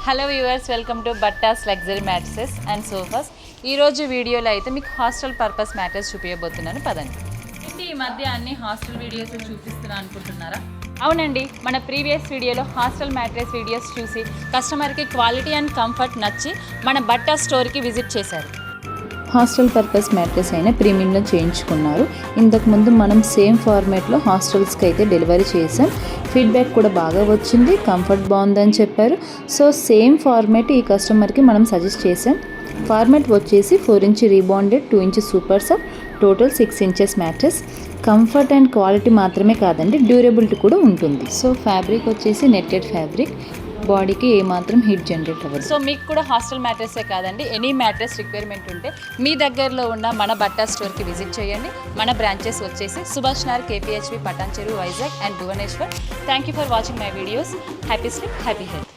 Hello viewers, welcome to Batta's luxury mattresses and sofas. ఈరోజు వీడియోలో అయితే మీకు హాస్టల్ పర్పస్ మ్యాట్రెస్ చూపించబోతున్నాను. పదండి. ఈ మధ్య అన్ని హాస్టల్ వీడియోస్ చూపిస్తున్నా అనుకుంటున్నారా? అవునండి, మన ప్రీవియస్ వీడియోలో హాస్టల్ మ్యాట్రెస్ వీడియోస్ చూసి కస్టమర్కి క్వాలిటీ అండ్ కంఫర్ట్ నచ్చి మన బట్టా స్టోర్కి విజిట్ చేశారు. హాస్టల్ పర్పస్ మ్యాట్రెస్ అయినా ప్రీమియంలో చేయించుకున్నారు. ఇంతకుముందు మనం సేమ్ ఫార్మేట్లో హాస్టల్స్కి అయితే డెలివరీ చేసాం. ఫీడ్బ్యాక్ కూడా బాగా వచ్చింది, కంఫర్ట్ బాగుందని చెప్పారు. సో సేమ్ ఫార్మేట్ ఈ కస్టమర్కి మనం సజెస్ట్ చేసాం. ఫార్మేట్ వచ్చేసి 4 inch rebonded, 2 inch super soft, total 6 inches mattress. Comfort and quality మాత్రమే కాదండి, డ్యూరబిలిటీ కూడా ఉంటుంది. సో ఫ్యాబ్రిక్ వచ్చేసి నెట్టెడ్ ఫ్యాబ్రిక్, బాడీకి ఏమాత్రం హీట్ జనరేట్ అవ్వదు. సో మీకు కూడా హాస్టల్ మ్యాట్రెస్సే కాదండి, ఎనీ మ్యాట్రెస్ రిక్వైర్మెంట్ ఉంటే మీ దగ్గరలో ఉన్న మన బట్టా స్టోర్కి విజిట్ చేయండి. మన బ్రాంచెస్ వచ్చేసి Subhash Nagar, KPHB, Patancheru, Vizag and Bhubaneswar. Thank you for watching my videos. Happy sleep, happy health.